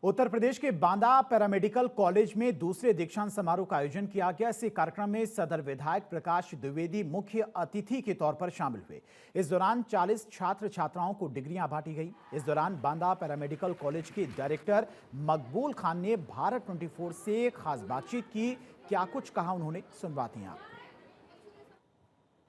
उत्तर प्रदेश के Banda paramedical college में दूसरे दीक्षांत समारोह का आयोजन किया गया। इस कार्यक्रम में सदर विधायक प्रकाश द्विवेदी मुख्य अतिथि के तौर पर शामिल हुए। इस दौरान 40 छात्र छात्राओं को डिग्रियां बांटी गई। इस दौरान बांदा पैरामेडिकल कॉलेज के डायरेक्टर मकबूल खान ने भारत 24 से खास बातचीत की। क्या कुछ कहा उन्होंने, सुनवाते हैं आप।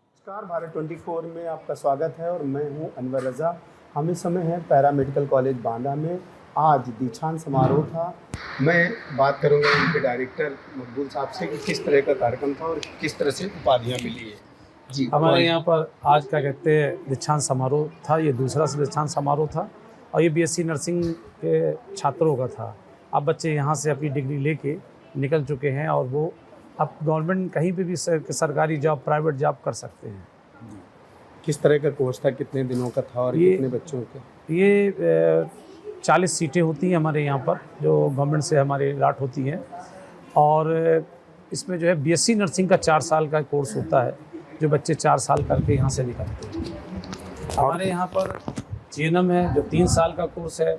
नमस्कार, भारत 24 में आपका स्वागत है और मैं हूं अनवर रजा। हम इस समय हैं पैरामेडिकल कॉलेज बांदा में। आज दीक्षांत समारोह था। मैं बात करूंगा उनके डायरेक्टर मकबूल साहब से कि किस तरह का कार्यक्रम था और किस तरह से उपाधियां मिली है। जी, हमारे यहाँ पर आज क्या कहते हैं दीक्षांत समारोह था। ये दूसरा दीक्षांत समारोह था और ये बीएससी नर्सिंग के छात्रों का था। अब बच्चे यहाँ से अपनी डिग्री लेके निकल चुके हैं और वो अब गवर्नमेंट कहीं पे भी सरकारी जॉब, प्राइवेट जॉब कर सकते हैं। किस तरह का कोर्स था, कितने दिनों का था और कितने बच्चों का? ये 40 सीटें होती हैं हमारे यहाँ पर, जो गवर्नमेंट से हमारे अलॉट होती हैं। और इसमें जो है बीएससी नर्सिंग का 4 साल का कोर्स होता है, जो बच्चे 4 साल करके यहाँ से निकलते हैं। हमारे यहाँ पर जीएनएम है जो 3 साल का कोर्स है,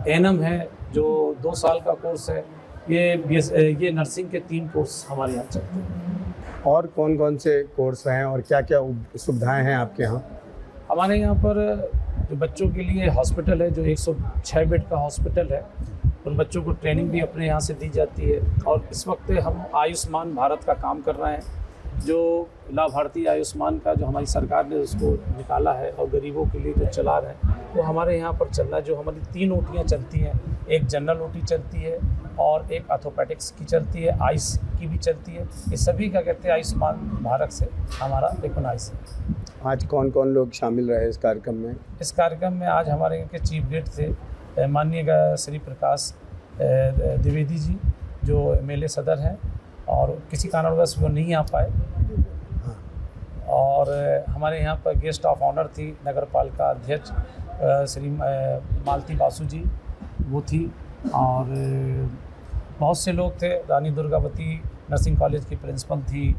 एएनएम है जो 2 साल का कोर्स है। ये नर्सिंग के 3 कोर्स हमारे यहाँ चलते हैं। और कौन कौन से कोर्स हैं और क्या क्या सुविधाएं हैं आपके यहाँ? हमारे यहाँ पर जो बच्चों के लिए हॉस्पिटल है, जो 106 बेड का हॉस्पिटल है, उन बच्चों को ट्रेनिंग भी अपने यहाँ से दी जाती है। और इस वक्त हम आयुष्मान भारत का काम कर रहे हैं, जो लाभार्थी आयुष्मान का जो हमारी सरकार ने उसको निकाला है और गरीबों के लिए जो चला रहे हैं, वो हमारे यहाँ पर चल रहा है। जो हमारी 3 ओटियाँ चलती हैं, एक जनरल ओटी चलती है और एक ऑर्थोपेडिक्स की चलती है, आइस की भी चलती है। ये सभी क्या कहते हैं आयुष्मान भारत से हमारा रिकॉग्नाइज है। आज कौन कौन लोग शामिल रहे इस कार्यक्रम में? इस कार्यक्रम में आज हमारे यहाँ के चीफ गेस्ट थे माननीय श्री प्रकाश द्विवेदी जी, जो एमएलए सदर हैं और किसी कारणवश वो नहीं आ पाए। और हमारे यहाँ पर गेस्ट ऑफ ऑनर थी नगर पालिका अध्यक्ष श्री मालती बासु जी, वो थी। और बहुत से लोग थे। रानी दुर्गावती नर्सिंग कॉलेज की प्रिंसिपल थी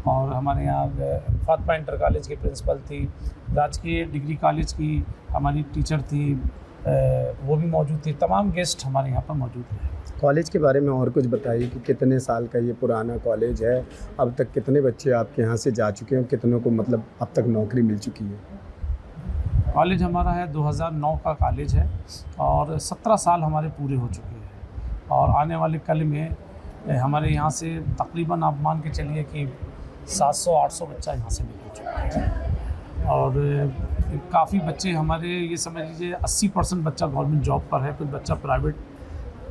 और हमारे यहाँ फातिमा इंटर कॉलेज की प्रिंसिपल थी। राजकीय डिग्री कॉलेज की हमारी टीचर थी, वो भी मौजूद थी। तमाम गेस्ट हमारे यहाँ पर मौजूद हैं। कॉलेज के बारे में और कुछ बताइए कि कितने साल का ये पुराना कॉलेज है, अब तक कितने बच्चे आपके यहाँ से जा चुके हैं, कितनों को मतलब अब तक नौकरी मिल चुकी है? कॉलेज हमारा है 2009 का कॉलेज है और 17 साल हमारे पूरे हो चुके हैं। और आने वाले कल में हमारे यहाँ से तकरीबन आप मान के चलिए कि 700-800 बच्चा यहाँ से निकल चुका है। और काफ़ी बच्चे हमारे, ये समझ लीजिए 80% बच्चा गवर्नमेंट जॉब पर है, कुछ बच्चा प्राइवेट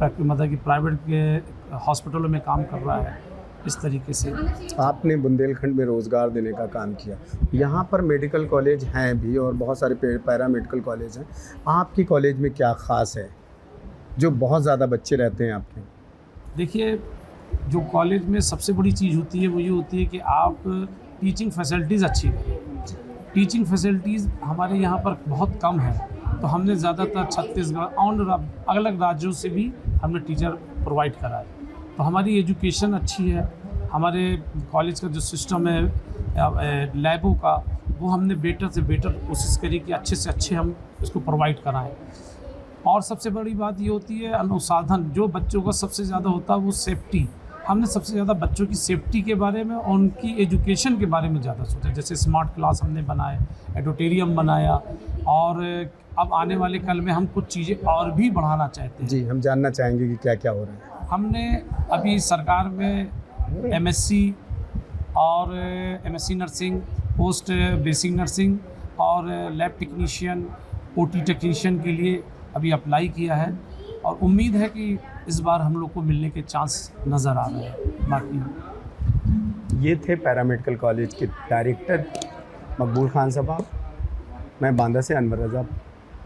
मतलब कि प्राइवेट के हॉस्पिटलों में काम कर रहा है। इस तरीके से आपने बुंदेलखंड में रोज़गार देने का काम किया। यहाँ पर मेडिकल कॉलेज हैं भी और बहुत सारे पैरामेडिकल कॉलेज हैं। आपकी कॉलेज में क्या ख़ास है जो बहुत ज़्यादा बच्चे रहते हैं आपके? देखिए, जो कॉलेज में सबसे बड़ी चीज़ होती है वो ये होती है कि आप टीचिंग फैसिलिटीज़ अच्छी करें। टीचिंग फैसिलिटीज़ हमारे यहाँ पर बहुत कम है, तो हमने ज़्यादातर छत्तीसगढ़ और अलग अलग राज्यों से भी हमने टीचर प्रोवाइड करा है। तो हमारी एजुकेशन अच्छी है। हमारे कॉलेज का जो सिस्टम है लैबों का, वो हमने बेटर से बेटर कोशिश करी कि अच्छे से अच्छे हम इसको प्रोवाइड कराएं। और सबसे बड़ी बात ये होती है अनुसाधन, जो बच्चों का सबसे ज़्यादा होता है वो सेफ्टी। हमने सबसे ज़्यादा बच्चों की सेफ्टी के बारे में और उनकी एजुकेशन के बारे में ज़्यादा सोचा। जैसे स्मार्ट क्लास हमने बनाए, एडोटेरियम बनाया और अब आने वाले कल में हम कुछ चीज़ें और भी बढ़ाना चाहते हैं। जी, हम जानना चाहेंगे कि क्या क्या हो रहा है। हमने अभी सरकार में एमएससी और MSc nursing, post basic nursing और लैब टेक्नीशियन, ओटी टेक्नीशियन के लिए अभी अप्लाई किया है और उम्मीद है कि इस बार हम लोग को मिलने के चांस नज़र आ रहे हैं। बाकी ये थे पैरामेडिकल कॉलेज के डायरेक्टर मकबूल खान साहब। मैं बांदा से अनवर रजा।